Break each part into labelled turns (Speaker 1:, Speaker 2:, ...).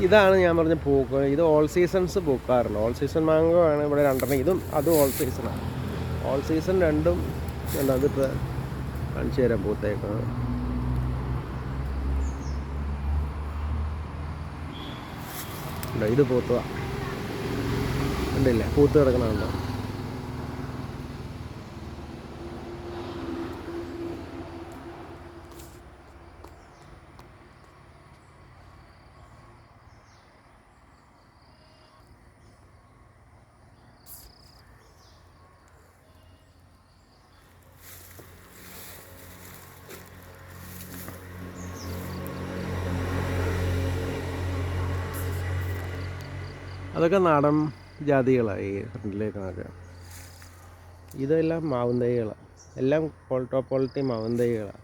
Speaker 1: ഇതാണ് ഞാൻ പറഞ്ഞ പൂക്കൾ. ഇത് ഓൾ സീസൺസ് പൂക്കാറുണ്ട്. ഓൾ സീസൺ മാംഗോ ആണ് ഇവിടെ രണ്ടെണ്ണം. ഇതും അതും ഓൾ സീസണാണ്. ഓൾ സീസൺ രണ്ടും ഉണ്ട്. അതിപ്പോൾ കാണിച്ചു തരാം പൂത്തേക്കുന്നത്. ഇത് പൂത്തതാണ്, ഉണ്ടില്ല, പൂത്ത് കിടക്കണുണ്ടോ? അതൊക്കെ നാടൻ ജാതികളാണ്. ഈ ഫ്രണ്ടിലേക്കൊക്കെ ഇതെല്ലാം മാവും തൈകളാണ്. എല്ലാം ടോപ്പ് ക്വാളിറ്റി മാവും തൈകളാണ്.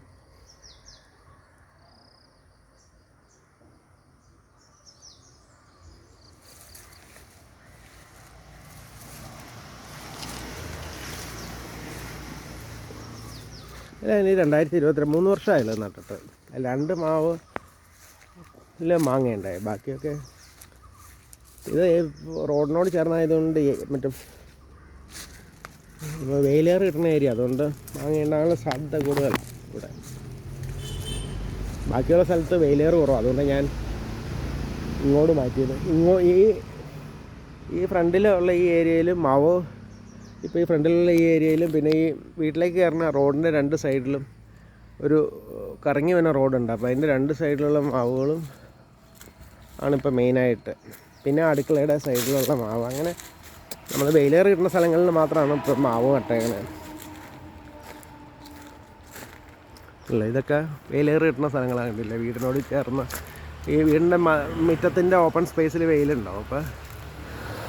Speaker 1: ഇനി 2023 3 വർഷമായല്ലോ നട്ടിട്ട്. 2 മാവ് മാങ്ങയുണ്ടായി. ബാക്കിയൊക്കെ ഇത് റോഡിനോട് ചേർന്നായതുകൊണ്ട് മറ്റേ വെയിലേറ് കിട്ടുന്ന ഏരിയ, അതുകൊണ്ട് മാങ്ങയുണ്ടാകാനുള്ള സാധ്യത കൂടുതലാണ് ഇവിടെ. ബാക്കിയുള്ള സ്ഥലത്ത് വെയിലേറ് കുറവാണ്, അതുകൊണ്ട് ഞാൻ ഇങ്ങോട്ട് മാറ്റിയത്. ഈ ഫ്രണ്ടിലുള്ള ഈ ഏരിയയിലും മാവ്, ഇപ്പോൾ ഈ ഫ്രണ്ടിലുള്ള ഈ ഏരിയയിലും പിന്നെ ഈ വീട്ടിലേക്ക് കയറുന്ന റോഡിൻ്റെ 2 സൈഡിലും ഒരു കറങ്ങി വരുന്ന റോഡുണ്ട്. അപ്പോൾ അതിൻ്റെ 2 സൈഡിലുള്ള മാവുകളും ആണിപ്പോൾ മെയിനായിട്ട്. പിന്നെ അടുക്കളയുടെ സൈഡിലുള്ള മാവ്. അങ്ങനെ നമ്മൾ വെയിലേറ് കിട്ടുന്ന സ്ഥലങ്ങളിൽ മാത്രമാണ് ഇപ്പോൾ മാവ് നട്ടേക്കണത്. അല്ല, ഇതൊക്കെ വെയിലേറ് കിട്ടുന്ന സ്ഥലങ്ങളാണ്. കണ്ടില്ല, വീടിനോട് ചേർന്ന് ഈ വീടിൻ്റെ മുറ്റത്തിൻ്റെ ഓപ്പൺ സ്പേസിൽ വെയിലുണ്ടാവും. അപ്പോൾ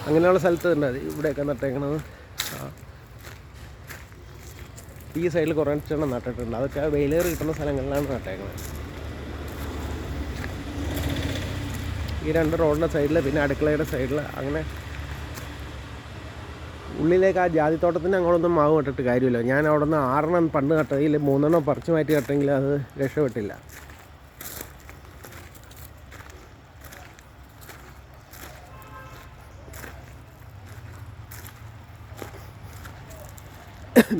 Speaker 1: അങ്ങനെയുള്ള സ്ഥലത്ത് തന്നെ ഇവിടെയൊക്കെ നട്ടേക്കണത്. ഈ സൈഡിൽ കുറച്ചെണ്ണം നട്ടിട്ടുണ്ട്. അതൊക്കെ വെയിലേറ് കിട്ടുന്ന സ്ഥലങ്ങളിലാണ് നട്ടേക്കുന്നത്. ഈ 2 റോഡിൻ്റെ സൈഡിൽ പിന്നെ അടുക്കളയുടെ സൈഡിൽ. അങ്ങനെ ഉള്ളിലേക്ക് ആ ജാതിത്തോട്ടത്തിന് അങ്ങോട്ടൊന്നും മാവ് നട്ടിട്ട് കാര്യമില്ല. ഞാൻ അവിടെ നിന്ന് 6 പണ്ട് നട്ടതിൽ 3 പറിച്ചു മാറ്റി നട്ടെങ്കിൽ അത് രക്ഷപ്പെട്ടില്ല.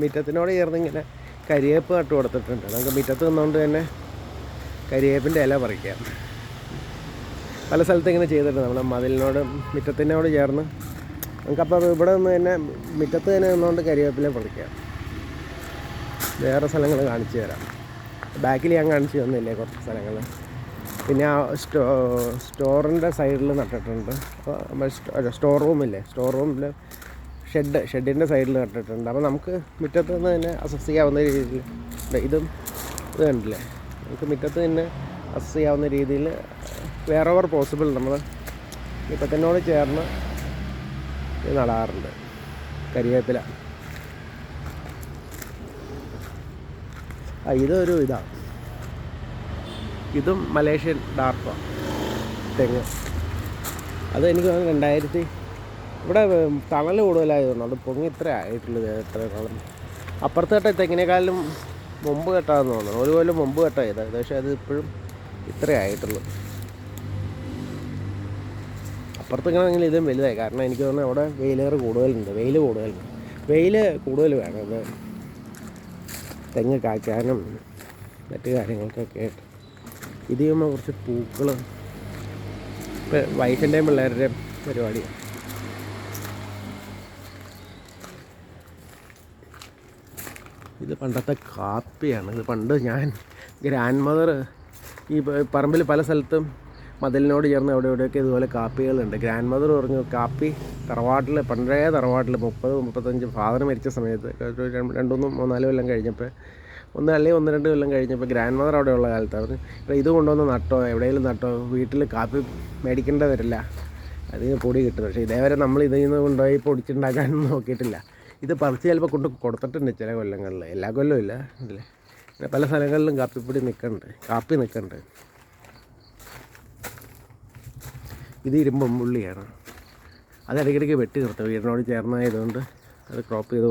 Speaker 1: മുറ്റത്തിനോട് ചേർന്നിങ്ങനെ കരിവേപ്പ് നട്ട് കൊടുത്തിട്ടുണ്ട്. നമുക്ക് മുറ്റത്ത് നിന്നുകൊണ്ട് തന്നെ കരിവേപ്പിൻ്റെ ഇല പറിക്കാം. പല സ്ഥലത്ത് ഇങ്ങനെ ചെയ്തിട്ടുണ്ട്. നമ്മുടെ മതിലിനോട് മുറ്റത്തിനോട് ചേർന്ന് നമുക്കപ്പോൾ ഇവിടെ നിന്ന് തന്നെ മുറ്റത്ത് തന്നെ നിന്നുകൊണ്ട് കരിവേപ്പില പറിക്കാം. വേറെ സ്ഥലങ്ങൾ കാണിച്ചു തരാം. ബാക്കിൽ ഞാൻ കാണിച്ചു തന്നില്ലേ കുറച്ച് സ്ഥലങ്ങൾ. പിന്നെ ആ സ്റ്റോറിൻ്റെ സൈഡിൽ നട്ടിട്ടുണ്ട്. സ്റ്റോർ റൂമില്ലേ, സ്റ്റോർ റൂമിൽ ഷെഡിൻ്റെ സൈഡിൽ നട്ടിട്ടുണ്ട്. അപ്പോൾ നമുക്ക് മുറ്റത്ത് നിന്ന് തന്നെ അസസ് ചെയ്യാവുന്ന രീതിയിൽ ഇത് കണ്ടില്ലേ, നമുക്ക് മുറ്റത്ത് തന്നെ അസസ് ചെയ്യാവുന്ന രീതിയിൽ വേറെ പോസിബിൾ നമ്മൾ മുറ്റത്തിനോട് ചേർന്ന് നടാറുണ്ട് കരിവേപ്പില. ഇതൊരു ഇതാണ്. ഇതും മലേഷ്യൻ ഡാർപ്പ തെങ്ങ്. അത് എനിക്ക് 2000 ഇവിടെ തണൽ കൂടുതലായതുകൊണ്ട് അത് പൊങ്ങി ഇത്ര ആയിട്ടുള്ളത്. എത്ര കാലം അപ്പുറത്ത് കേട്ട തെങ്ങിനേക്കാളും മുമ്പ് കേട്ടാന്ന് തോന്നുന്നു. ഒരു കൊല്ലം മുമ്പ് കേട്ടാ ഇത്. പക്ഷേ അത് ഇപ്പോഴും ഇത്രേ ആയിട്ടുള്ളൂ. അപ്പുറത്ത് ഇങ്ങനെ ഇതും വലുതായി. കാരണം എനിക്ക് തോന്നുന്നു അവിടെ വെയിലേറ് കൂടുതലുണ്ട്. വെയിൽ കൂടുതൽ വേണം ഇത് തെങ്ങ് കായ്ക്കാനും മറ്റു കാര്യങ്ങൾക്കൊക്കെ ആയിട്ട്. ഇത് ചെയ്യുമ്പോൾ കുറച്ച് പൂക്കൾ വൈഫിൻ്റെയും പിള്ളേരുടെയും പരിപാടിയാണ്. ഇത് പണ്ടത്തെ കാപ്പിയാണ്. ഇത് പണ്ട് ഞാൻ ഗ്രാൻഡ് മദർ ഈ പറമ്പിൽ പല സ്ഥലത്തും മതിലിനോട് ചേർന്ന് എവിടെയൊക്കെ ഇതുപോലെ കാപ്പികളുണ്ട്. ഗ്രാൻഡ് മദർ പറഞ്ഞു കാപ്പി തറവാട്ടിൽ, പണ്ടേ തറവാട്ടിൽ 30-35 ഫാദർ മരിച്ച സമയത്ത് 2-3-4 കൊല്ലം കഴിഞ്ഞപ്പോൾ, 1-2 കൊല്ലം കഴിഞ്ഞപ്പോൾ ഗ്രാൻഡ് മദർ അവിടെയുള്ള കാലത്ത് അവർ ഇത് കൊണ്ടുവന്ന് നട്ടോ, എവിടെയെങ്കിലും നട്ടോ, വീട്ടിൽ കാപ്പി മേടിക്കേണ്ട വരില്ല, അതിന് പൊടി കിട്ടും. പക്ഷേ ഇതേവരെ നമ്മൾ ഇതിൽ നിന്ന് കൊണ്ടുപോയി പൊടിച്ചുണ്ടാക്കാനൊന്നും നോക്കിയിട്ടില്ല. ഇത് പറിച്ച് ചിലപ്പോൾ കൊണ്ട് കൊടുത്തിട്ടുണ്ട് ചില കൊല്ലങ്ങളിൽ, എല്ലാ കൊല്ലവും ഇല്ല അല്ലേ. പിന്നെ പല സ്ഥലങ്ങളിലും കാപ്പി നിൽക്കുന്നുണ്ട്. ഇത് ഇരുമ്പുള്ളിയാണ്. അത് ഇടയ്ക്കിടയ്ക്ക് വെട്ടി നിർത്തും. വീടിനോട് ചേർന്നായതുകൊണ്ട് അത് ക്രോപ്പ് ചെയ്ത്